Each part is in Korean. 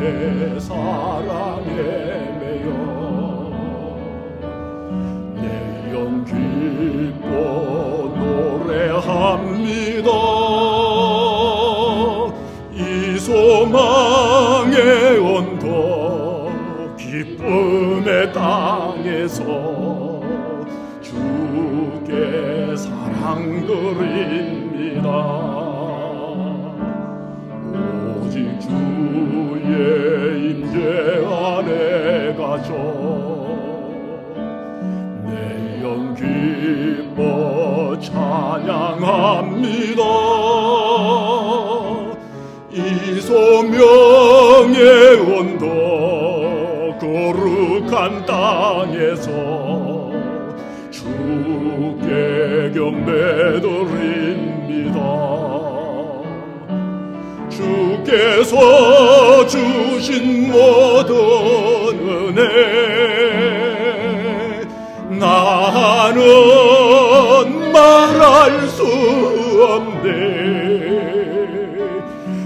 주의 사랑에 매여 내 영 기뻐 노래합니다. 이 소망의 언덕 기쁨의 땅에서 주께 사랑 드립니다. 오직 주의 임재 안에 갇혀 내 영 기뻐 찬양합니다. 이 소명의 언덕 거룩한 땅에서 주께 경배드립니다. 주께서 주신 모든 은혜 나는 말할 수 없네.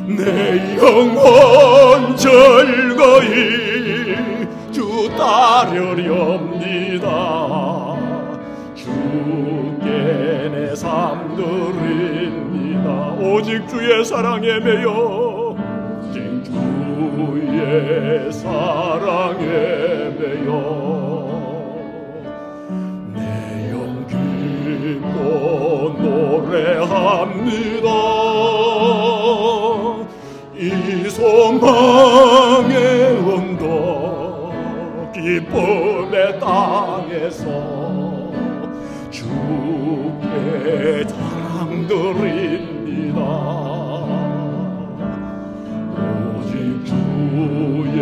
내 영혼 즐거이 주 따르렵니다. 주께 내 삶 드립니다. 오직 주의 사랑에 매여 오직 주의 사랑에 매여 내 영 기뻐 노래합니다. 이 소망의 언덕 기쁨의 땅에서 주께 사랑 드립니다. 오직 주의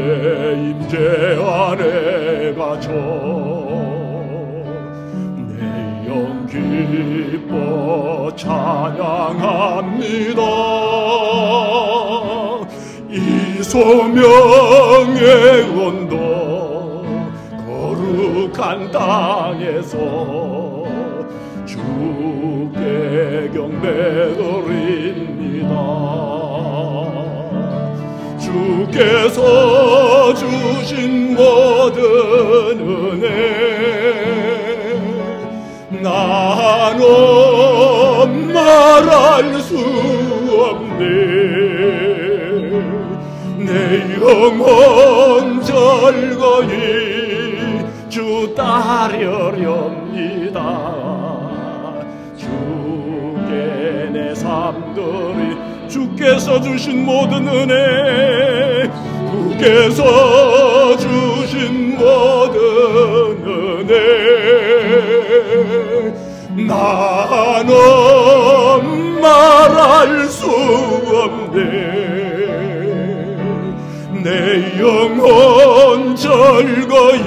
임재 안에 갇혀 내 영 기뻐 찬양합니다. 이 소명의 언덕 거룩한 땅에서 주께 경배드립니다. 주께서 주신 모든 은혜 나는 말할 수 없네. 내 영혼 즐거이 주 따르렵니다. 주께 내 삶들이 주께서 주신 모든 은혜 주께서 주신 모든 은혜 나는 말할 수 없네. 내 영혼 즐거이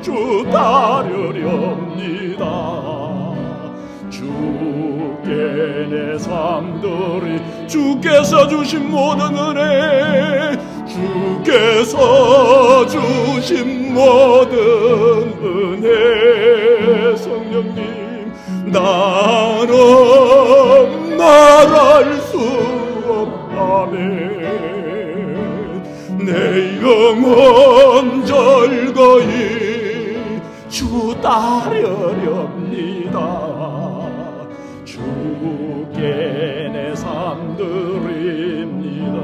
주 따르렵니다. 주께 내 삶들이 주께서 주신 모든 은혜 주께서 주신 모든 은혜 성령님 나는 말할 수 없다네. 내 영혼 즐거이 주 따르렵니다. 주께 내 삶 드립니다.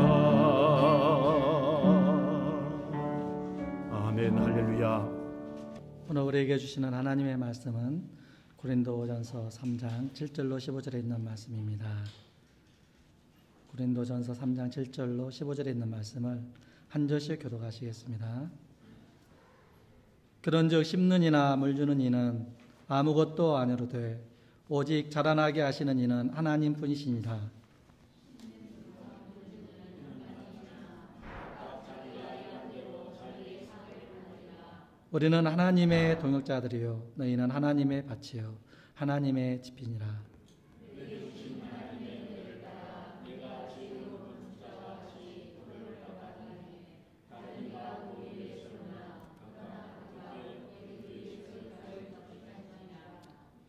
아멘. 할렐루야. 오늘 우리에게 주시는 하나님의 말씀은 고린도전서 3장 7절로 15절에 있는 말씀입니다. 고린도전서 3장 7절로 15절에 있는 말씀을 한 절씩 교독하시겠습니다. 그런즉 심는 이나 물주는 이는 아무것도 아니로되 오직 자라나게 하시는 이는 하나님 뿐이시니라. 우리는 하나님의 동역자들이요 너희는 하나님의 밭이요 하나님의 집이니라.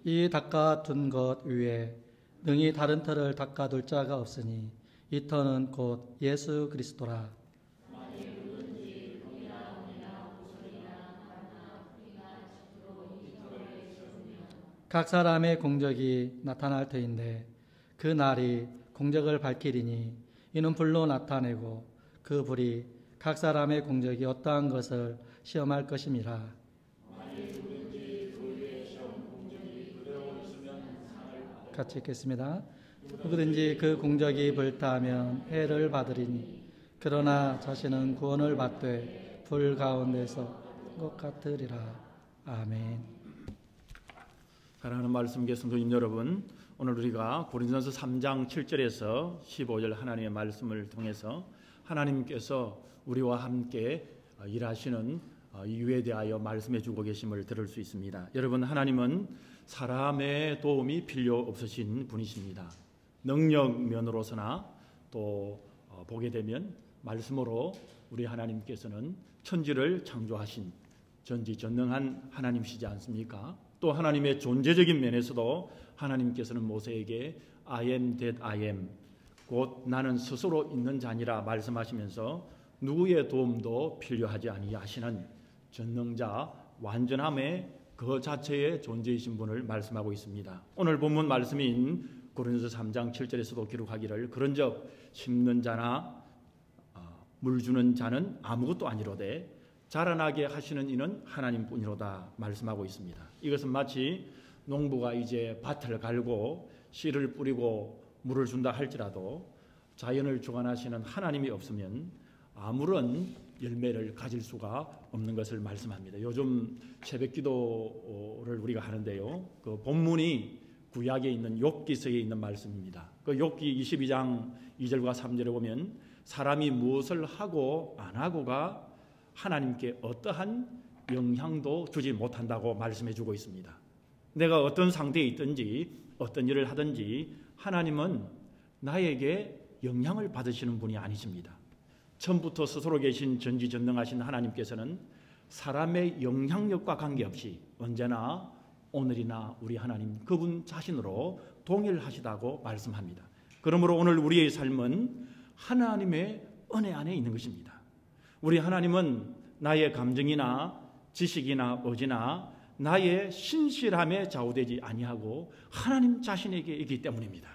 이 닦아둔 것 위에 능히 다른 터를 닦아둘 자가 없으니 이 터는 곧 예수 그리스도라. 각 사람의 공적이 나타날 터인데 그 날이 공적을 밝히리니 이는 불로 나타내고 그 불이 각 사람의 공적이 어떠한 것을 시험할 것임이라. 같이 읽겠습니다. 누구든지 그 공적이 불타면 해를 받으리니 그러나 자신은 구원을 받되 불 가운데서 것 같으리라. 아멘. 사랑하는 말씀 성도님 여러분, 오늘 우리가 고린도전서 3장 7절에서 15절 하나님의 말씀을 통해서 하나님께서 우리와 함께 일하시는 이유에 대하여 말씀해 주고 계심을 들을 수 있습니다. 여러분, 하나님은 사람의 도움이 필요 없으신 분이십니다. 능력 면으로서나 또 보게 되면 말씀으로 우리 하나님께서는 천지를 창조하신 전지전능한 하나님이시지 않습니까? 또 하나님의 존재적인 면에서도 하나님께서는 모세에게 I am that I am, 곧 나는 스스로 있는 자니라 말씀하시면서 누구의 도움도 필요하지 아니하시는 전능자 완전함의 그 자체의 존재이신 분을 말씀하고 있습니다. 오늘 본문 말씀인 고린도서 3장 7절에서도 기록하기를 그런즉 심는 자나 물 주는 자는 아무것도 아니로되 자라나게 하시는 이는 하나님뿐이로다 말씀하고 있습니다. 이것은 마치 농부가 이제 밭을 갈고 씨를 뿌리고 물을 준다 할지라도 자연을 주관하시는 하나님이 없으면 아무런 열매를 가질 수가 없는 것을 말씀합니다. 요즘 새벽기도를 우리가 하는데요, 그 본문이 구약에 있는 욥기서에 있는 말씀입니다. 그 욥기 22장 2절과 3절에 보면 사람이 무엇을 하고 안 하고가 하나님께 어떠한 영향도 주지 못한다고 말씀해 주고 있습니다. 내가 어떤 상태에 있든지 어떤 일을 하든지 하나님은 나에게 영향을 받으시는 분이 아니십니다. 처음부터 스스로 계신 전지전능하신 하나님께서는 사람의 영향력과 관계없이 언제나 오늘이나 우리 하나님 그분 자신으로 동일하시다고 말씀합니다. 그러므로 오늘 우리의 삶은 하나님의 은혜 안에 있는 것입니다. 우리 하나님은 나의 감정이나 지식이나 의지나 나의 신실함에 좌우되지 아니하고 하나님 자신에게 있기 때문입니다.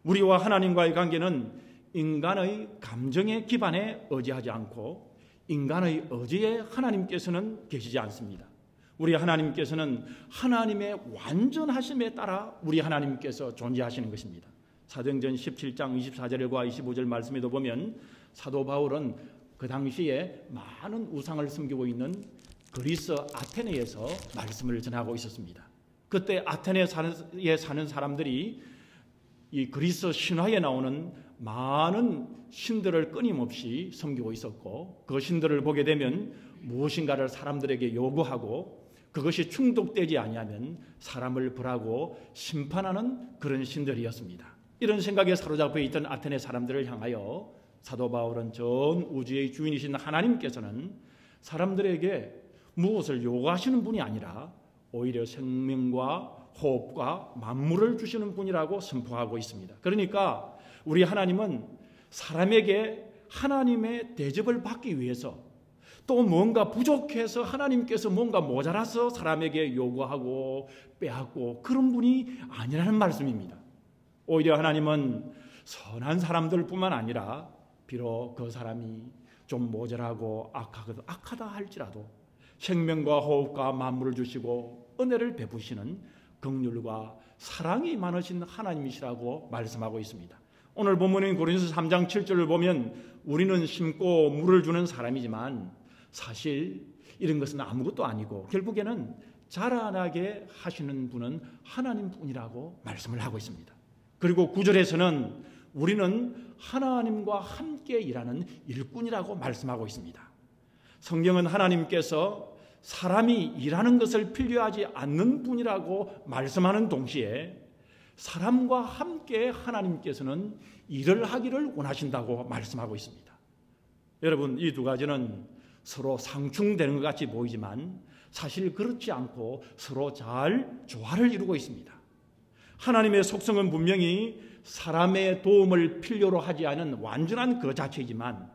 우리와 하나님과의 관계는 인간의 감정의 기반에 의지하지 않고 인간의 의지에 하나님께서는 계시지 않습니다. 우리 하나님께서는 하나님의 완전하심에 따라 우리 하나님께서 존재하시는 것입니다. 사도행전 17장 24절과 25절 말씀에도 보면 사도 바울은 그 당시에 많은 우상을 섬기고 있는 그리스 아테네에서 말씀을 전하고 있었습니다. 그때 아테네에 사는 사람들이 이 그리스 신화에 나오는 많은 신들을 끊임없이 섬기고 있었고 그 신들을 보게 되면 무엇인가를 사람들에게 요구하고 그것이 충족되지 아니하면 사람을 벌하고 심판하는 그런 신들이었습니다. 이런 생각에 사로잡혀 있던 아테네 사람들을 향하여 사도 바울은 전 우주의 주인이신 하나님께서는 사람들에게 무엇을 요구하시는 분이 아니라 오히려 생명과 호흡과 만물을 주시는 분이라고 선포하고 있습니다. 그러니까 우리 하나님은 사람에게 하나님의 대접을 받기 위해서 또 뭔가 부족해서 하나님께서 뭔가 모자라서 사람에게 요구하고 빼앗고 그런 분이 아니라는 말씀입니다. 오히려 하나님은 선한 사람들뿐만 아니라 비록 그 사람이 좀 모자라고 악하다 할지라도 생명과 호흡과 만물을 주시고 은혜를 베푸시는 긍휼과 사랑이 많으신 하나님이시라고 말씀하고 있습니다. 오늘 본문인 고린도서 3장 7절을 보면 우리는 심고 물을 주는 사람이지만 사실 이런 것은 아무것도 아니고 결국에는 자라나게 하시는 분은 하나님뿐이라고 말씀을 하고 있습니다. 그리고 9절에서는 우리는 하나님과 함께 일하는 일꾼이라고 말씀하고 있습니다. 성경은 하나님께서 사람이 일하는 것을 필요하지 않는 분이라고 말씀하는 동시에 사람과 함께 하나님께서는 일을 하기를 원하신다고 말씀하고 있습니다. 여러분, 이 두 가지는 서로 상충되는 것 같이 보이지만 사실 그렇지 않고 서로 잘 조화를 이루고 있습니다. 하나님의 속성은 분명히 사람의 도움을 필요로 하지 않은 완전한 그 자체이지만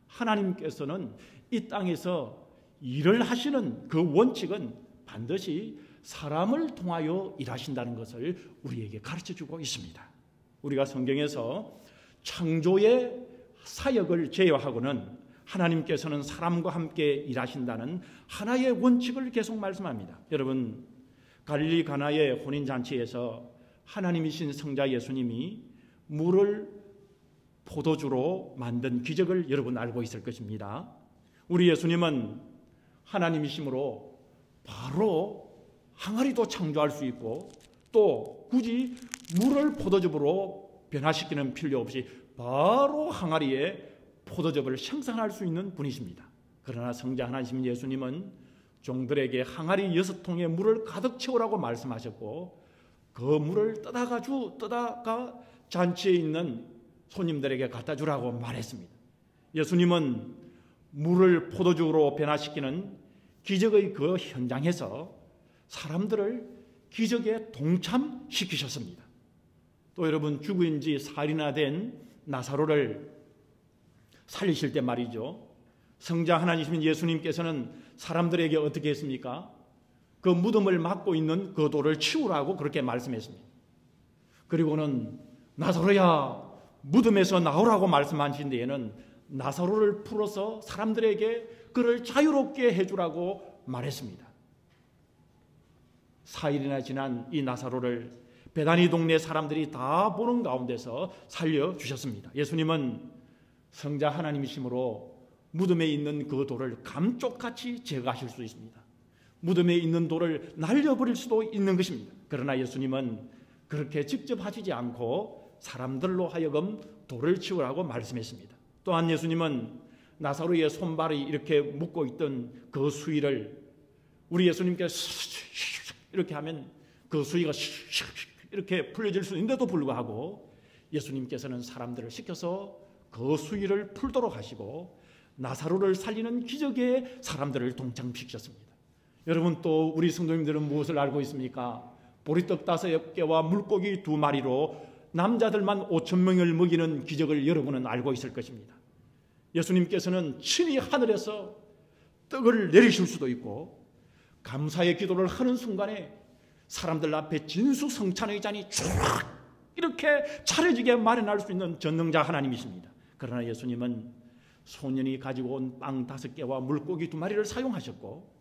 하나님께서는 이 땅에서 일을 하시는 그 원칙은 반드시 사람을 통하여 일하신다는 것을 우리에게 가르쳐주고 있습니다. 우리가 성경에서 창조의 사역을 제어하고는 하나님께서는 사람과 함께 일하신다는 하나의 원칙을 계속 말씀합니다. 여러분, 갈릴리 가나의 혼인잔치에서 하나님이신 성자 예수님이 물을 포도주로 만든 기적을 여러분 알고 있을 것입니다. 우리 예수님은 하나님이심으로 바로 항아리도 창조할 수 있고 또 굳이 물을 포도즙으로 변화시키는 필요 없이 바로 항아리에 포도즙을 생산할 수 있는 분이십니다. 그러나 성자 하나님 예수님은 종들에게 항아리 6통의 물을 가득 채우라고 말씀하셨고 그 물을 떠다가 잔치에 있는 손님들에게 갖다 주라고 말했습니다. 예수님은 물을 포도주로 변화시키는 기적의 그 현장에서 사람들을 기적에 동참시키셨습니다. 또 여러분, 죽은 지 사흘이나 된 나사로를 살리실 때 말이죠, 성자 하나님이신 예수님께서는 사람들에게 어떻게 했습니까? 그 무덤을 막고 있는 그 돌을 치우라고 그렇게 말씀했습니다. 그리고는 나사로야 무덤에서 나오라고 말씀하신 데에는 나사로를 풀어서 사람들에게 그를 자유롭게 해주라고 말했습니다. 사흘이나 지난 이 나사로를 베다니 동네 사람들이 다 보는 가운데서 살려주셨습니다. 예수님은 성자 하나님이심으로 무덤에 있는 그 돌을 감쪽같이 제거하실 수 있습니다. 무덤에 있는 돌을 날려버릴 수도 있는 것입니다. 그러나 예수님은 그렇게 직접 하시지 않고 사람들로 하여금 돌을 치우라고 말씀했습니다. 또한 예수님은 나사로의 손발이 이렇게 묶고 있던 그 수위를 우리 예수님께서 이렇게 하면 그 수위가 이렇게 풀려질 수 있는데도 불구하고 예수님께서는 사람들을 시켜서 그 수위를 풀도록 하시고 나사로를 살리는 기적에 사람들을 동참시키셨습니다. 여러분, 또 우리 성도님들은 무엇을 알고 있습니까? 보리떡 5개와 물고기 2마리로 남자들만 5,000명을 먹이는 기적을 여러분은 알고 있을 것입니다. 예수님께서는 친히 하늘에서 떡을 내리실 수도 있고 감사의 기도를 하는 순간에 사람들 앞에 진수성찬의 잔이 쫙 이렇게 차려지게 마련할 수 있는 전능자 하나님이십니다. 그러나 예수님은 소년이 가지고 온 빵 5개와 물고기 2마리를 사용하셨고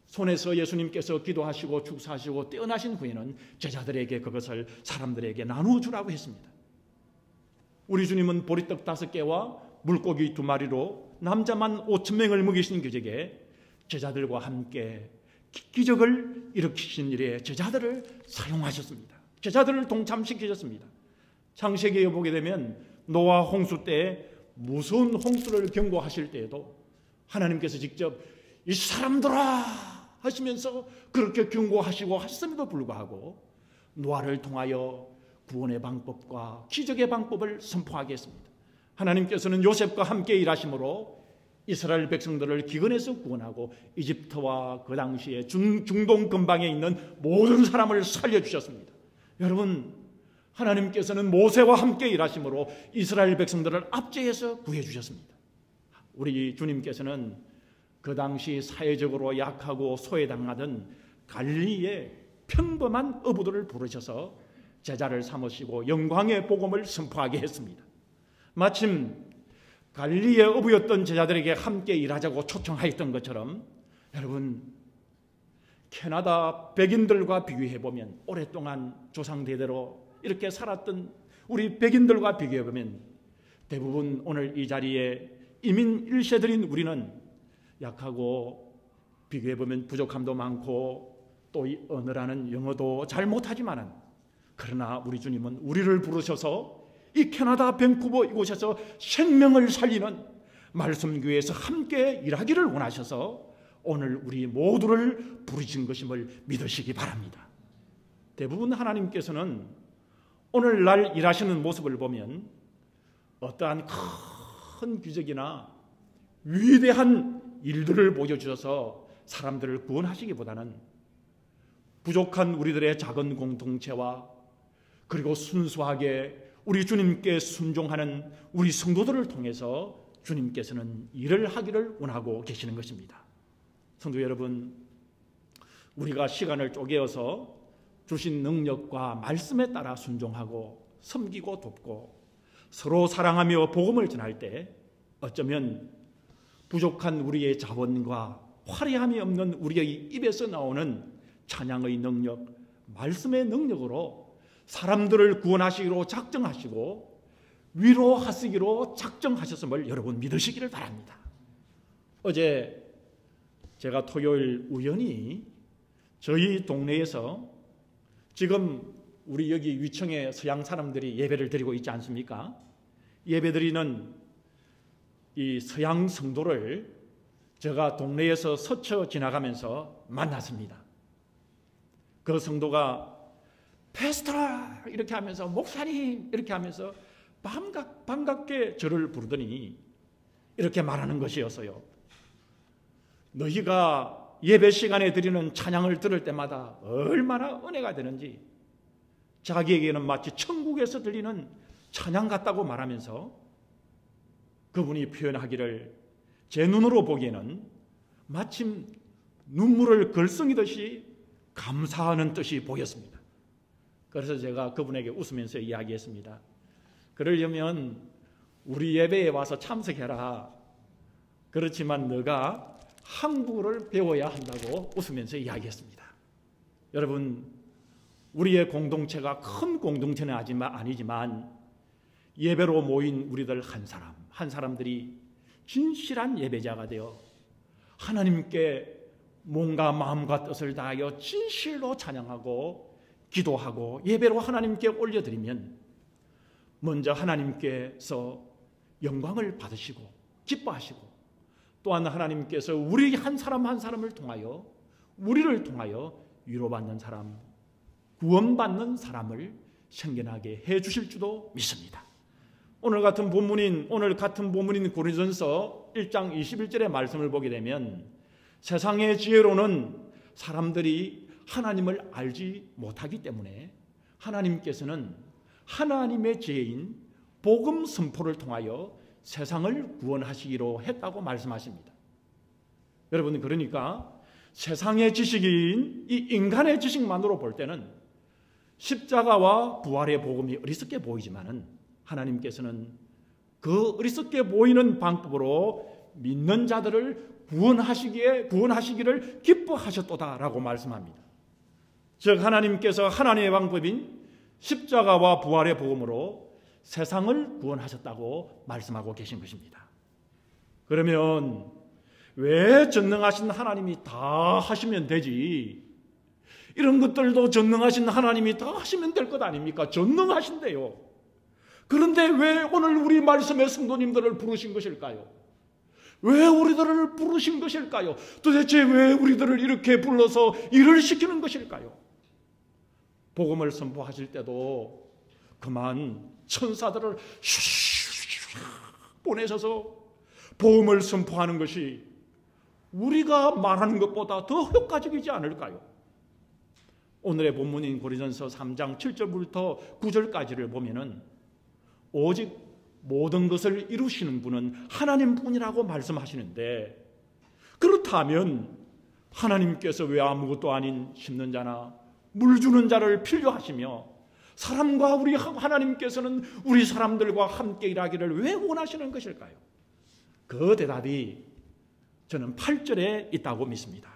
손에서 예수님께서 기도하시고 축사하시고 떼어나신 후에는 제자들에게 그것을 사람들에게 나누어 주라고 했습니다. 우리 주님은 보리떡 5개와 물고기 2마리로 남자만 5,000명을 먹이신 기적에 제자들과 함께 기적을 일으키신 일에 제자들을 사용하셨습니다. 제자들을 동참시키셨습니다. 창세기에 보게 되면 노아 홍수 때 무서운 홍수를 경고하실 때에도 하나님께서 직접 이 사람들아 하시면서 그렇게 경고하시고 하셨음에도 불구하고 노아를 통하여 구원의 방법과 기적의 방법을 선포하게 했습니다. 하나님께서는 요셉과 함께 일하심으로 이스라엘 백성들을 기근에서 구원하고 이집트와 그 당시에 중동 근방에 있는 모든 사람을 살려주셨습니다. 여러분, 하나님께서는 모세와 함께 일하심으로 이스라엘 백성들을 압제해서 구해주셨습니다. 우리 주님께서는 그 당시 사회적으로 약하고 소외당하던 갈릴리의 평범한 어부들을 부르셔서 제자를 삼으시고 영광의 복음을 선포하게 했습니다. 마침 갈릴리의 어부였던 제자들에게 함께 일하자고 초청하였던 것처럼 여러분, 캐나다 백인들과 비교해보면 오랫동안 조상대대로 이렇게 살았던 우리 백인들과 비교해보면 대부분 오늘 이 자리에 이민 1세들인 우리는 약하고 비교해보면 부족함도 많고 또 이 언어라는 영어도 잘 못하지만은 그러나 우리 주님은 우리를 부르셔서 이 캐나다 밴쿠버 이곳에서 생명을 살리는 말씀교회에서 함께 일하기를 원하셔서 오늘 우리 모두를 부르신 것임을 믿으시기 바랍니다. 대부분 하나님께서는 오늘날 일하시는 모습을 보면 어떠한 큰 기적이나 위대한 일들을 보여주셔서 사람들을 구원하시기보다는 부족한 우리들의 작은 공동체와 그리고 순수하게 우리 주님께 순종하는 우리 성도들을 통해서 주님께서는 일을 하기를 원하고 계시는 것입니다. 성도 여러분, 우리가 시간을 쪼개어서 주신 능력과 말씀에 따라 순종하고 섬기고 돕고 서로 사랑하며 복음을 전할 때 어쩌면 부족한 우리의 자원과 화려함이 없는 우리의 입에서 나오는 찬양의 능력, 말씀의 능력으로 사람들을 구원하시기로 작정하시고 위로하시기로 작정하셨음을 여러분 믿으시기를 바랍니다. 어제 제가 토요일 우연히 저희 동네에서 지금 우리 여기 위층에 서양 사람들이 예배를 드리고 있지 않습니까? 예배 드리는 이 서양 성도를 제가 동네에서 스쳐 지나가면서 만났습니다. 그 성도가 패스터 이렇게 하면서 목사님 이렇게 하면서 반갑게 저를 부르더니 이렇게 말하는 것이었어요. 너희가 예배 시간에 드리는 찬양을 들을 때마다 얼마나 은혜가 되는지 자기에게는 마치 천국에서 들리는 찬양 같다고 말하면서 그분이 표현하기를 제 눈으로 보기에는 마침 눈물을 글썽이듯이 감사하는 뜻이 보였습니다. 그래서 제가 그분에게 웃으면서 이야기했습니다. 그러려면 우리 예배에 와서 참석해라. 그렇지만 너가 한국어를 배워야 한다고 웃으면서 이야기했습니다. 여러분, 우리의 공동체가 큰 공동체는 아니지만 예배로 모인 우리들 한 사람들이 진실한 예배자가 되어 하나님께 몸과 마음과 뜻을 다하여 진실로 찬양하고 기도하고 예배로 하나님께 올려드리면 먼저 하나님께서 영광을 받으시고 기뻐하시고 또한 하나님께서 우리 한 사람 한 사람을 통하여 우리를 통하여 위로받는 사람, 구원받는 사람을 생겨나게 해주실 줄도 믿습니다. 오늘 같은 본문인 고린도전서 1장 21절의 말씀을 보게 되면 세상의 지혜로는 사람들이 하나님을 알지 못하기 때문에 하나님께서는 하나님의 지혜인 복음 선포를 통하여 세상을 구원하시기로 했다고 말씀하십니다. 여러분, 그러니까 세상의 지식인 이 인간의 지식만으로 볼 때는 십자가와 부활의 복음이 어리석게 보이지만은 하나님께서는 그 어리석게 보이는 방법으로 믿는 자들을 구원하시기를 기뻐하셨도다라고 말씀합니다. 즉 하나님께서 하나님의 방법인 십자가와 부활의 복음으로 세상을 구원하셨다고 말씀하고 계신 것입니다. 그러면 왜 전능하신 하나님이 다 하시면 되지? 이런 것들도 전능하신 하나님이 다 하시면 될 것 아닙니까? 전능하신데요. 그런데 왜 오늘 우리 말씀의 성도님들을 부르신 것일까요? 왜 우리들을 부르신 것일까요? 도대체 왜 우리들을 이렇게 불러서 일을 시키는 것일까요? 복음을 선포하실 때도 그만 천사들을 보내셔서 복음을 선포하는 것이 우리가 말하는 것보다 더 효과적이지 않을까요? 오늘의 본문인 고린도전서 3장 7절부터 9절까지를 보면은 오직 모든 것을 이루시는 분은 하나님뿐이라고 말씀하시는데, 그렇다면 하나님께서 왜 아무것도 아닌 심는 자나 물 주는 자를 필요하시며 사람과 우리 하나님께서는 우리 사람들과 함께 일하기를 왜 원하시는 것일까요? 그 대답이 저는 8절에 있다고 믿습니다.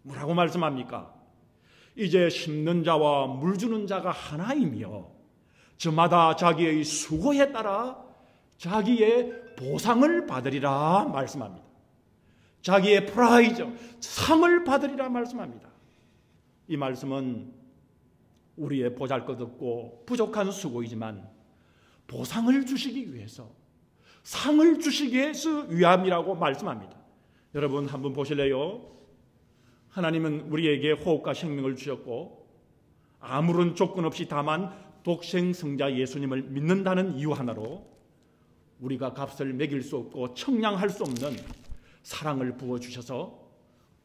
뭐라고 말씀합니까? 이제 심는 자와 물 주는 자가 하나이며 저마다 자기의 수고에 따라 자기의 보상을 받으리라 말씀합니다. 자기의 프라이즈, 상을 받으리라 말씀합니다. 이 말씀은 우리의 보잘것없고 부족한 수고이지만 보상을 주시기 위해서, 상을 주시기 위해서 위함이라고 말씀합니다. 여러분 한번 보실래요? 하나님은 우리에게 호흡과 생명을 주셨고 아무런 조건 없이 다만 독생성자 예수님을 믿는다는 이유 하나로 우리가 값을 매길 수 없고 청량할 수 없는 사랑을 부어주셔서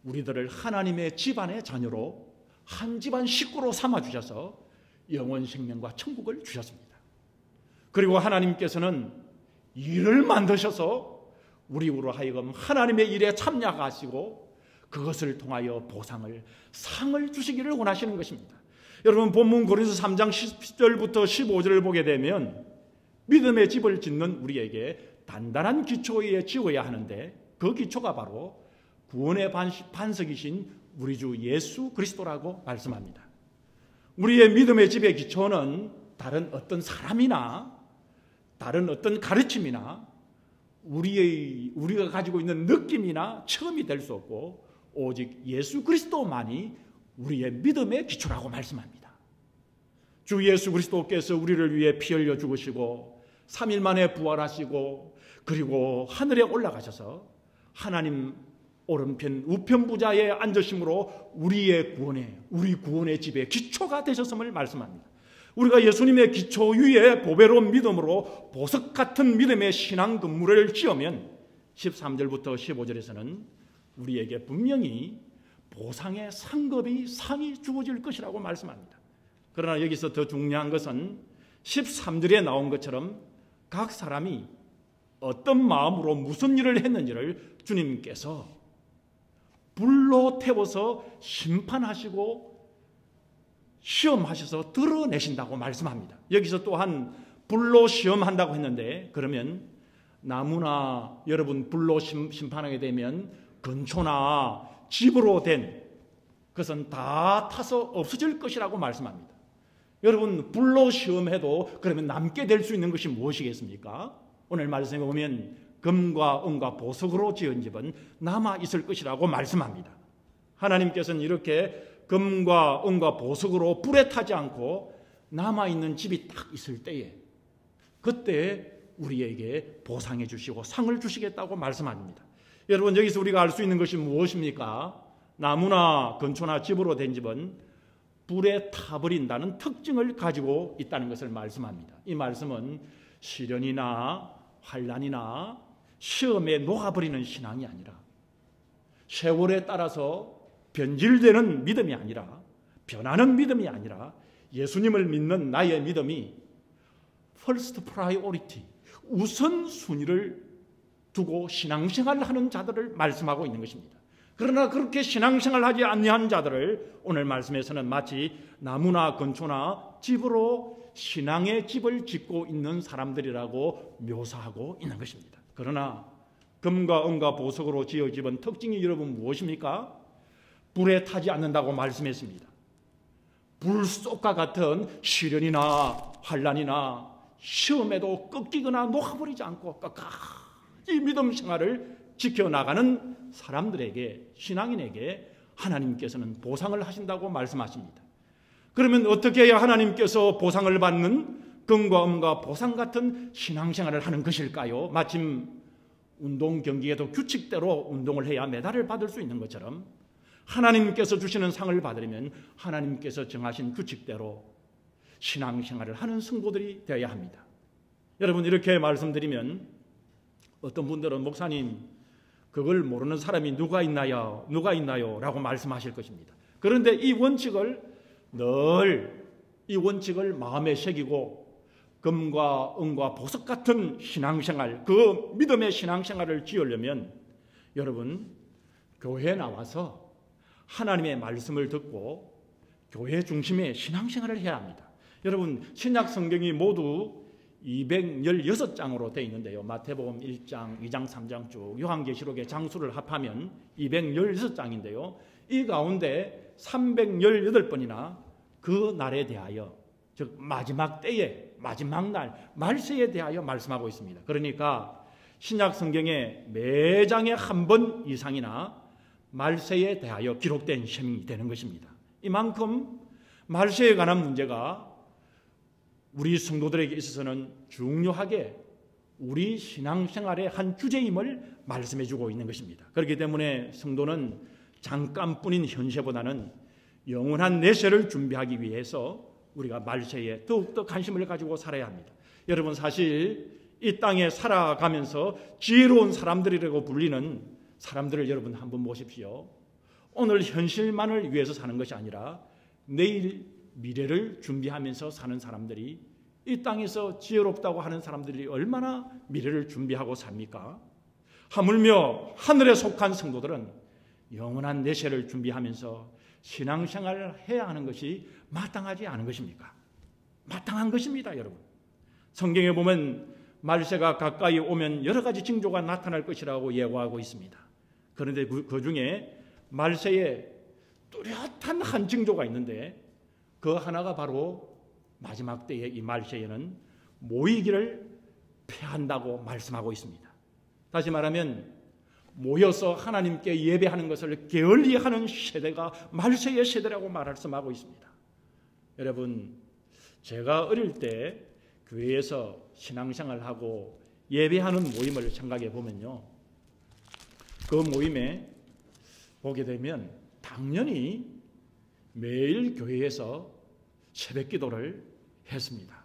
우리들을 하나님의 집안의 자녀로 한 집안 식구로 삼아주셔서 영원 생명과 천국을 주셨습니다. 그리고 하나님께서는 일을 만드셔서 우리로 하여금 하나님의 일에 참여하시고 그것을 통하여 보상을, 상을 주시기를 원하시는 것입니다. 여러분, 본문 고린도서 3장 10절부터 15절을 보게 되면 믿음의 집을 짓는 우리에게 단단한 기초 위에 지어야 하는데, 그 기초가 바로 구원의 반석이신 우리 주 예수 그리스도라고 말씀합니다. 우리의 믿음의 집의 기초는 다른 어떤 사람이나 다른 어떤 가르침이나 우리가 가지고 있는 느낌이나 처음이 될 수 없고, 오직 예수 그리스도만이 우리의 믿음의 기초라고 말씀합니다. 주 예수 그리스도께서 우리를 위해 피 흘려 죽으시고 3일 만에 부활하시고 그리고 하늘에 올라가셔서 하나님 오른편 우편부자에 앉으심으로 우리 구원의 집의 기초가 되셨음을 말씀합니다. 우리가 예수님의 기초 위에 보배로운 믿음으로 보석 같은 믿음의 신앙 건물을 지으면 13절부터 15절에서는 우리에게 분명히 보상의 상이 주어질 것이라고 말씀합니다. 그러나 여기서 더 중요한 것은 13절에 나온 것처럼 각 사람이 어떤 마음으로 무슨 일을 했는지를 주님께서 불로 태워서 심판하시고 시험하셔서 드러내신다고 말씀합니다. 여기서 또한 불로 시험한다고 했는데, 그러면 나무나 여러분 불로 심판하게 되면 건초나 집으로 된 그것은 다 타서 없어질 것이라고 말씀합니다. 여러분, 불로 시험해도 그러면 남게 될 수 있는 것이 무엇이겠습니까? 오늘 말씀에 보면 금과 은과 보석으로 지은 집은 남아 있을 것이라고 말씀합니다. 하나님께서는 이렇게 금과 은과 보석으로 불에 타지 않고 남아있는 집이 딱 있을 때에, 그때 우리에게 보상해 주시고 상을 주시겠다고 말씀합니다. 여러분, 여기서 우리가 알 수 있는 것이 무엇입니까? 나무나 건초나 집으로 된 집은 불에 타버린다는 특징을 가지고 있다는 것을 말씀합니다. 이 말씀은 시련이나 환난이나 시험에 녹아버리는 신앙이 아니라, 세월에 따라서 변질되는 믿음이 아니라, 변하는 믿음이 아니라, 예수님을 믿는 나의 믿음이 first priority, 우선순위를 두고 신앙생활을 하는 자들을 말씀하고 있는 것입니다. 그러나 그렇게 신앙생활을 하지 아니한 자들을 오늘 말씀에서는 마치 나무나 건초나 집으로 신앙의 집을 짓고 있는 사람들이라고 묘사하고 있는 것입니다. 그러나 금과 은과 보석으로 지은 집은 특징이 여러분 무엇입니까? 불에 타지 않는다고 말씀했습니다. 불속과 같은 시련이나 환난이나 시험에도 꺾이거나 녹아버리지 않고 끝까지 믿음 생활을 지켜나가는 사람들에게, 신앙인에게 하나님께서는 보상을 하신다고 말씀하십니다. 그러면 어떻게 해야 하나님께서 보상을 받는 금과 은과 보상 같은 신앙생활을 하는 것일까요? 마침 운동 경기에도 규칙대로 운동을 해야 메달을 받을 수 있는 것처럼 하나님께서 주시는 상을 받으려면 하나님께서 정하신 규칙대로 신앙생활을 하는 성도들이 되어야 합니다. 여러분, 이렇게 말씀드리면 어떤 분들은 목사님, 그걸 모르는 사람이 누가 있나요? 라고 말씀하실 것입니다. 그런데 이 원칙을 마음에 새기고 금과 은과 보석 같은 신앙생활, 그 믿음의 신앙생활을 지으려면 여러분, 교회에 나와서 하나님의 말씀을 듣고 교회 중심의 신앙생활을 해야 합니다. 여러분, 신약 성경이 모두 216장으로 되어 있는데요. 마태복음 1장, 2장, 3장 쭉 요한계시록의 장수를 합하면 216장인데요. 이 가운데 318번이나 그 날에 대하여, 즉 마지막 때에, 마지막 날, 말세에 대하여 말씀하고 있습니다. 그러니까 신약 성경의 매장에 한 번 이상이나 말세에 대하여 기록된 셈이 되는 것입니다. 이만큼 말세에 관한 문제가 우리 성도들에게 있어서는 중요하게 우리 신앙생활의 한 주제임을 말씀해주고 있는 것입니다. 그렇기 때문에 성도는 잠깐뿐인 현세보다는 영원한 내세를 준비하기 위해서 우리가 말세에 더욱더 관심을 가지고 살아야 합니다. 여러분, 사실 이 땅에 살아가면서 지혜로운 사람들이라고 불리는 사람들을 여러분 한번 보십시오. 오늘 현실만을 위해서 사는 것이 아니라 내일 미래를 준비하면서 사는 사람들이, 이 땅에서 지혜롭다고 하는 사람들이 얼마나 미래를 준비하고 삽니까? 하물며 하늘에 속한 성도들은 영원한 내세를 준비하면서 신앙생활을 해야 하는 것이 마땅하지 않은 것입니까? 마땅한 것입니다, 여러분. 성경에 보면 말세가 가까이 오면 여러 가지 징조가 나타날 것이라고 예고하고 있습니다. 그런데 그 중에 말세에 뚜렷한 한 징조가 있는데 그 하나가 바로 마지막 때의 이 말세에는 모이기를 패한다고 말씀하고 있습니다. 다시 말하면 모여서 하나님께 예배하는 것을 게을리하는 세대가 말세의 세대라고 말씀하고 있습니다. 여러분, 제가 어릴 때 교회에서 신앙생활하고 예배하는 모임을 생각해 보면요, 그 모임에 보게 되면 당연히 매일 교회에서 새벽 기도를 했습니다.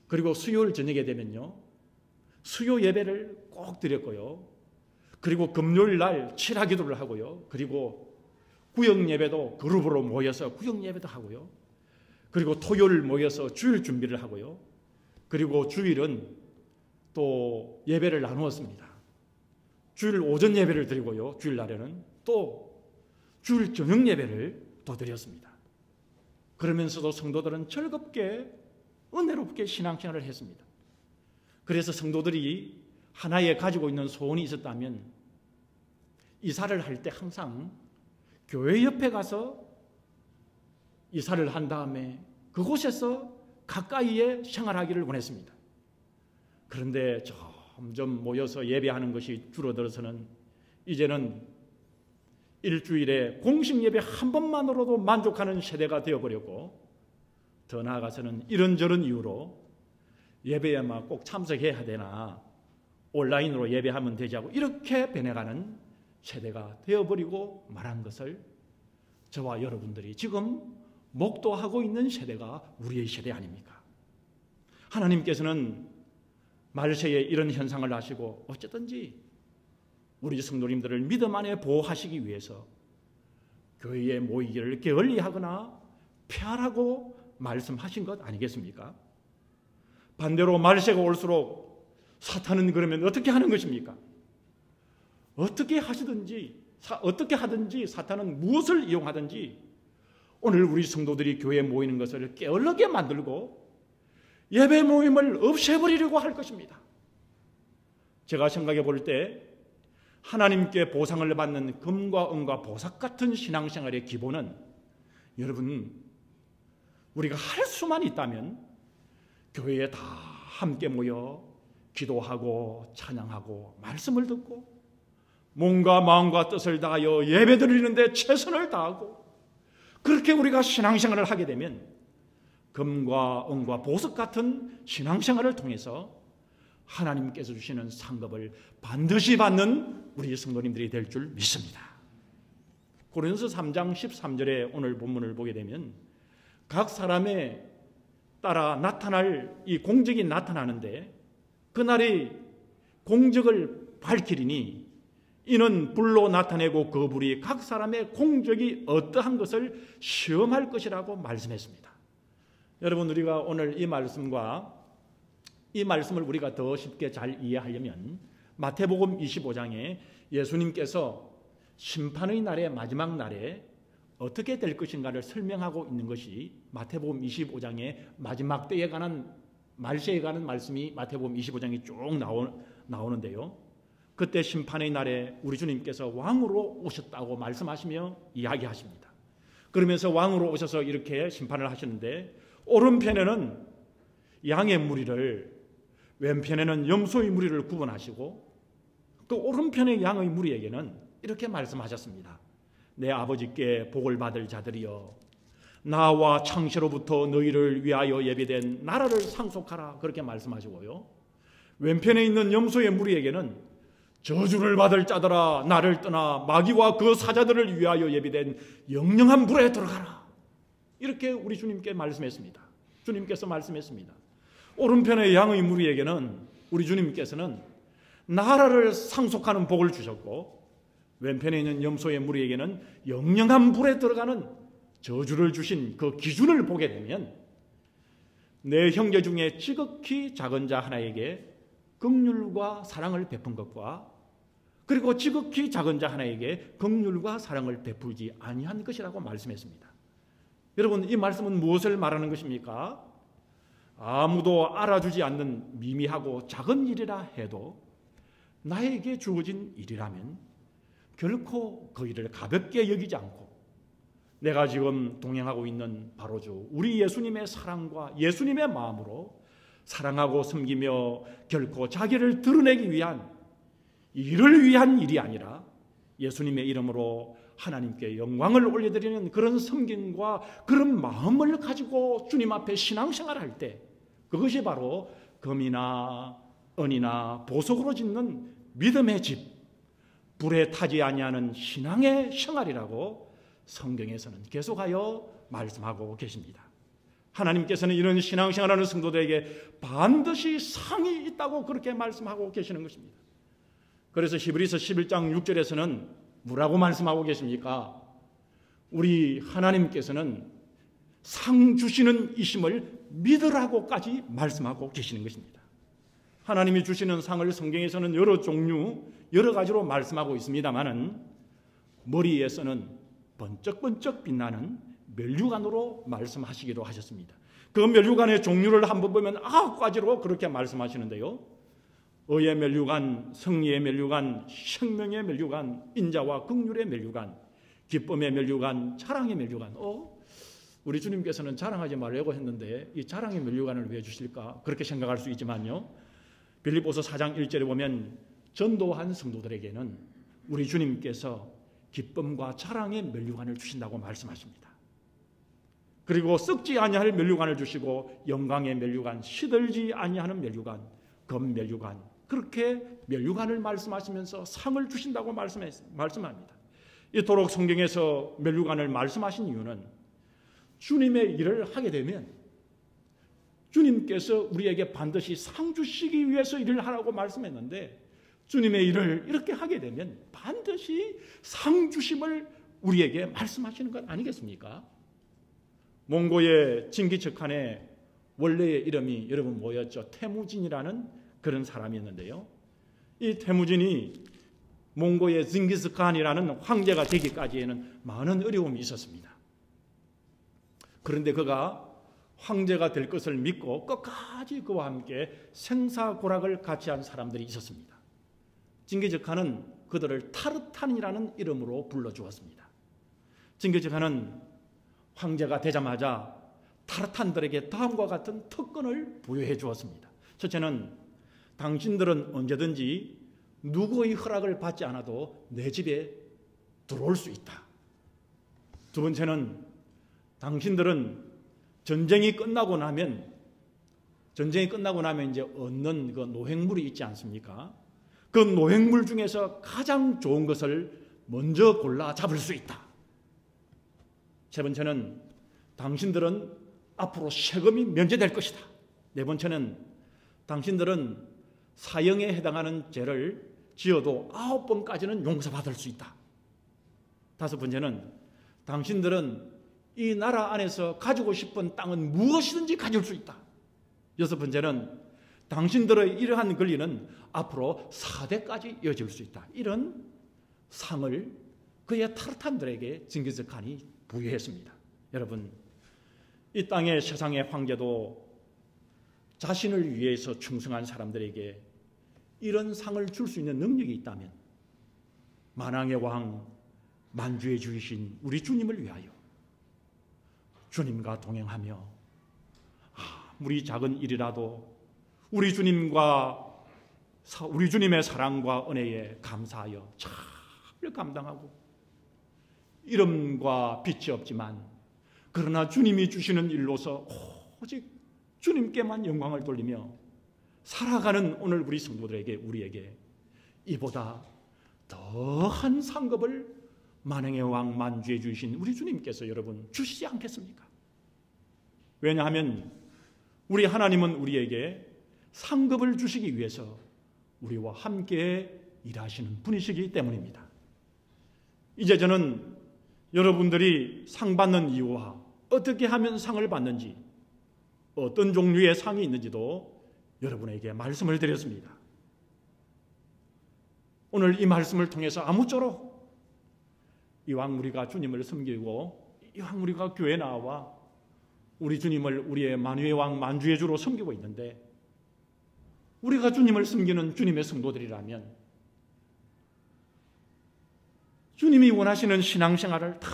그리고 수요일 저녁에 되면요, 수요 예배를 꼭 드렸고요. 그리고 금요일 날 칠화 기도를 하고요. 그리고 구역 예배도 그룹으로 모여서 구역 예배도 하고요. 그리고 토요일 모여서 주일 준비를 하고요. 그리고 주일은 또 예배를 나누었습니다. 주일 오전 예배를 드리고요. 주일 날에는 또 주일 저녁 예배를 또 드렸습니다. 그러면서도 성도들은 즐겁게 은혜롭게 신앙생활을 했습니다. 그래서 성도들이 하나에 가지고 있는 소원이 있었다면 이사를 할 때 항상 교회 옆에 가서 이사를 한 다음에 그곳에서 가까이에 생활하기를 원했습니다. 그런데 점점 모여서 예배하는 것이 줄어들어서는 이제는 일주일에 공식 예배 한 번만으로도 만족하는 세대가 되어버렸고, 더 나아가서는 이런저런 이유로 예배에만 꼭 참석해야 되나 온라인으로 예배하면 되자고 이렇게 변해가는 세대가 되어버리고 말한 것을 저와 여러분들이 지금 목도하고 있는 세대가 우리의 세대 아닙니까? 하나님께서는 말세에 이런 현상을 아시고 어쨌든지 우리 성도님들을 믿음 안에 보호하시기 위해서 교회에 모이기를 게을리하거나 폐하라고 말씀하신 것 아니겠습니까? 반대로 말세가 올수록 사탄은 그러면 어떻게 하는 것입니까? 어떻게 하든지 사탄은 무엇을 이용하든지 오늘 우리 성도들이 교회에 모이는 것을 게을르게 만들고 예배 모임을 없애버리려고 할 것입니다. 제가 생각해 볼 때 하나님께 보상을 받는 금과 은과 보석 같은 신앙생활의 기본은 여러분, 우리가 할 수만 있다면 교회에 다 함께 모여 기도하고 찬양하고 말씀을 듣고 몸과 마음과 뜻을 다하여 예배드리는데 최선을 다하고 그렇게 우리가 신앙생활을 하게 되면 금과 은과 보석 같은 신앙생활을 통해서 하나님께서 주시는 상급을 반드시 받는 우리 성도님들이 될 줄 믿습니다. 고린도서 3장 13절에 오늘 본문을 보게 되면 각 사람에 따라 나타날 이 공적이 나타나는데 그날이 공적을 밝히리니 이는 불로 나타내고 그 불이 각 사람의 공적이 어떠한 것을 시험할 것이라고 말씀했습니다. 여러분, 우리가 오늘 이 말씀을 우리가 더 쉽게 잘 이해하려면 마태복음 25장에 예수님께서 심판의 날의 마지막 날에 어떻게 될 것인가를 설명하고 있는 것이 마태복음 25장의 마지막 때에 관한 말세에 관한 말씀이 마태복음 25장에 쭉 나오는데요. 그때 심판의 날에 우리 주님께서 왕으로 오셨다고 말씀하시며 이야기하십니다. 그러면서 왕으로 오셔서 이렇게 심판을 하시는데 오른편에는 양의 무리를, 왼편에는 염소의 무리를 구분하시고 그 오른편의 양의 무리에게는 이렇게 말씀하셨습니다. 내 아버지께 복을 받을 자들이여, 나와 창세로부터 너희를 위하여 예비된 나라를 상속하라, 그렇게 말씀하시고요. 왼편에 있는 염소의 무리에게는 저주를 받을 자들아, 나를 떠나 마귀와 그 사자들을 위하여 예비된 영영한 불에 들어가라, 이렇게 우리 주님께 말씀했습니다. 주님께서 말씀했습니다. 오른편의 양의 무리에게는 우리 주님께서는 나라를 상속하는 복을 주셨고, 왼편에 있는 염소의 무리에게는 영영한 불에 들어가는 저주를 주신 그 기준을 보게 되면 내 형제 중에 지극히 작은 자 하나에게 긍휼과 사랑을 베푼 것과 그리고 지극히 작은 자 하나에게 긍휼과 사랑을 베풀지 아니한 것이라고 말씀했습니다. 여러분, 이 말씀은 무엇을 말하는 것입니까? 아무도 알아주지 않는 미미하고 작은 일이라 해도 나에게 주어진 일이라면 결코 그 일을 가볍게 여기지 않고 내가 지금 동행하고 있는 바로 주 우리 예수님의 사랑과 예수님의 마음으로 사랑하고 섬기며 결코 자기를 드러내기 위한 이를 위한 일이 아니라 예수님의 이름으로 하나님께 영광을 올려드리는 그런 섬김과 그런 마음을 가지고 주님 앞에 신앙생활을 할 때 그것이 바로 금이나 은이나 보석으로 짓는 믿음의 집, 불에 타지 아니하는 신앙의 생활이라고 성경에서는 계속하여 말씀하고 계십니다. 하나님께서는 이런 신앙생활하는 성도들에게 반드시 상이 있다고 그렇게 말씀하고 계시는 것입니다. 그래서 히브리서 11장 6절에서는 뭐라고 말씀하고 계십니까? 우리 하나님께서는 상 주시는 이심을 믿으라고까지 말씀하고 계시는 것입니다. 하나님이 주시는 상을 성경에서는 여러 종류, 여러 가지로 말씀하고 있습니다만은 머리에서는 번쩍번쩍 빛나는 면류관으로 말씀하시기도 하셨습니다. 그 면류관의 종류를 한번 보면 9가지로 그렇게 말씀하시는데요. 의의 면류관, 성리의 면류관, 생명의 면류관, 인자와 긍휼의 면류관, 기쁨의 면류관, 자랑의 면류관. 우리 주님께서는 자랑하지 말라고 했는데 이 자랑의 면류관을 왜 주실까? 그렇게 생각할 수 있지만요. 빌립보서 4장 1절에 보면 전도한 성도들에게는 우리 주님께서 기쁨과 자랑의 면류관을 주신다고 말씀하십니다. 그리고 썩지 아니할 면류관을 주시고 영광의 면류관, 시들지 아니하는 면류관, 검 면류관, 그렇게 면류관을 말씀하시면서 상을 주신다고 말씀합니다. 이토록 성경에서 면류관을 말씀하신 이유는 주님의 일을 하게 되면 주님께서 우리에게 반드시 상 주시기 위해서 일을 하라고 말씀했는데 주님의 일을 이렇게 하게 되면 반드시 상 주심을 우리에게 말씀하시는 것 아니겠습니까? 몽고의 징기스칸의 원래의 이름이 여러분 뭐였죠? 태무진이라는 그런 사람이었는데요. 이 태무진이 몽고의 징기스칸이라는 황제가 되기까지에는 많은 어려움이 있었습니다. 그런데 그가 황제가 될 것을 믿고 끝까지 그와 함께 생사고락을 같이 한 사람들이 있었습니다. 징기스칸은 그들을 타르탄이라는 이름으로 불러주었습니다. 징기스칸은 황제가 되자마자 타르탄들에게 다음과 같은 특권을 부여해 주었습니다. 첫째는 당신들은 언제든지 누구의 허락을 받지 않아도 내 집에 들어올 수 있다. 두 번째는 당신들은 전쟁이 끝나고 나면 이제 얻는 그 노획물이 있지 않습니까? 그 노획물 중에서 가장 좋은 것을 먼저 골라 잡을 수 있다. 세 번째는 당신들은 앞으로 세금이 면제될 것이다. 네 번째는 당신들은 사형에 해당하는 죄를 지어도 9번까지는 용서받을 수 있다. 다섯 번째는 당신들은 이 나라 안에서 가지고 싶은 땅은 무엇이든지 가질 수 있다. 여섯 번째는 당신들의 이러한 권리는 앞으로 4대까지 이어질 수 있다. 이런 상을 그의 타르탄들에게 징기스칸이 부여했습니다. 여러분, 이 땅의 세상의 황제도 자신을 위해서 충성한 사람들에게 이런 상을 줄 수 있는 능력이 있다면 만왕의 왕 만주의 주이신 우리 주님을 위하여 주님과 동행하며 우리 작은 일이라도 우리 주님의 사랑과 은혜에 감사하여 잘 감당하고 이름과 빛이 없지만 그러나 주님이 주시는 일로서 오직 주님께만 영광을 돌리며 살아가는 오늘 우리 성도들에게 우리에게 이보다 더한 상급을 만왕의 왕 만주해 주신 우리 주님께서 여러분 주시지 않겠습니까? 왜냐하면 우리 하나님은 우리에게 상급을 주시기 위해서 우리와 함께 일하시는 분이시기 때문입니다. 이제 저는 여러분들이 상 받는 이유와 어떻게 하면 상을 받는지 어떤 종류의 상이 있는지도 여러분에게 말씀을 드렸습니다. 오늘 이 말씀을 통해서 아무쪼록 이왕 우리가 주님을 섬기고 이왕 우리가 교회 나와 우리 주님을 우리의 만유의 왕 만주의 주로 섬기고 있는데, 우리가 주님을 섬기는 주님의 성도들이라면 주님이 원하시는 신앙생활을 다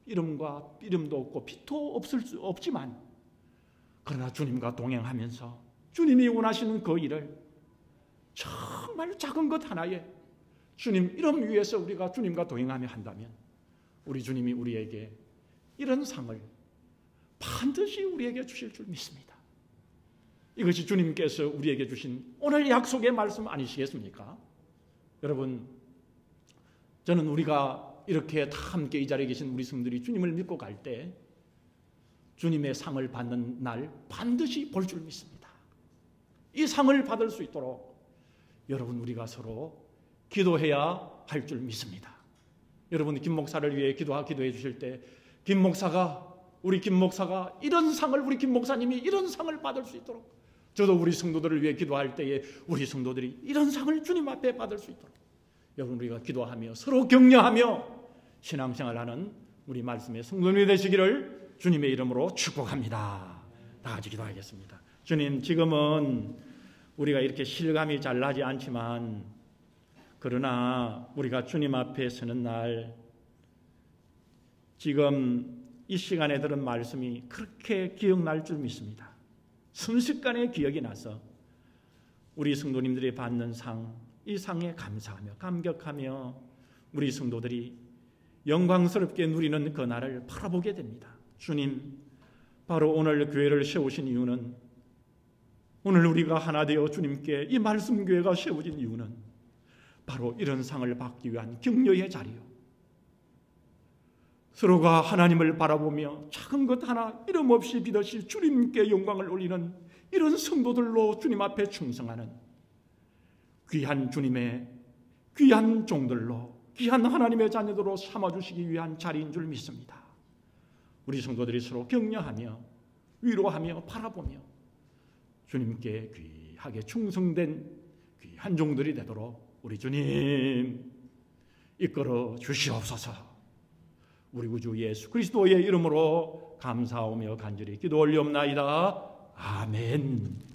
이름도 없고 빛도 없지만, 그러나 주님과 동행하면서 주님이 원하시는 그 일을 정말 작은 것 하나에 주님 이름 위에서 우리가 주님과 동행하며 한다면, 우리 주님이 우리에게 이런 상을 반드시 우리에게 주실 줄 믿습니다. 이것이 주님께서 우리에게 주신 오늘 약속의 말씀 아니시겠습니까? 여러분, 저는 우리가 이렇게 다 함께 이 자리에 계신 우리 성도들이 주님을 믿고 갈 때 주님의 상을 받는 날 반드시 볼 줄 믿습니다. 이 상을 받을 수 있도록 여러분, 우리가 서로 기도해야 할 줄 믿습니다. 여러분, 김 목사를 위해 기도해 주실 때 우리 김 목사가 이런 상을, 우리 김 목사님이 이런 상을 받을 수 있도록, 저도 우리 성도들을 위해 기도할 때에 우리 성도들이 이런 상을 주님 앞에 받을 수 있도록 여러분, 우리가 기도하며 서로 격려하며 신앙생활하는 우리 말씀의 성도님이 되시기를 주님의 이름으로 축복합니다. 다 같이 기도하겠습니다. 주님, 지금은 우리가 이렇게 실감이 잘 나지 않지만, 그러나 우리가 주님 앞에 서는 날, 지금 이 시간에 들은 말씀이 그렇게 기억날 줄 믿습니다. 순식간에 기억이 나서 우리 성도님들이 받는 상, 이 상에 감사하며 감격하며 우리 성도들이 영광스럽게 누리는 그 날을 바라보게 됩니다. 주님, 바로 오늘 교회를 세우신 이유는, 오늘 우리가 하나 되어 주님께 이 말씀 교회가 세워진 이유는 바로 이런 상을 받기 위한 격려의 자리요, 서로가 하나님을 바라보며 작은 것 하나 이름 없이 비듯이 주님께 영광을 올리는 이런 성도들로 주님 앞에 충성하는 귀한 주님의 귀한 종들로, 귀한 하나님의 자녀들로 삼아주시기 위한 자리인 줄 믿습니다. 우리 성도들이 서로 격려하며 위로하며 바라보며 주님께 귀하게 충성된 귀한 종들이 되도록 우리 주님 이끌어 주시옵소서. 우리 구주 예수 그리스도의 이름으로 감사하며 간절히 기도 올리옵나이다. 아멘.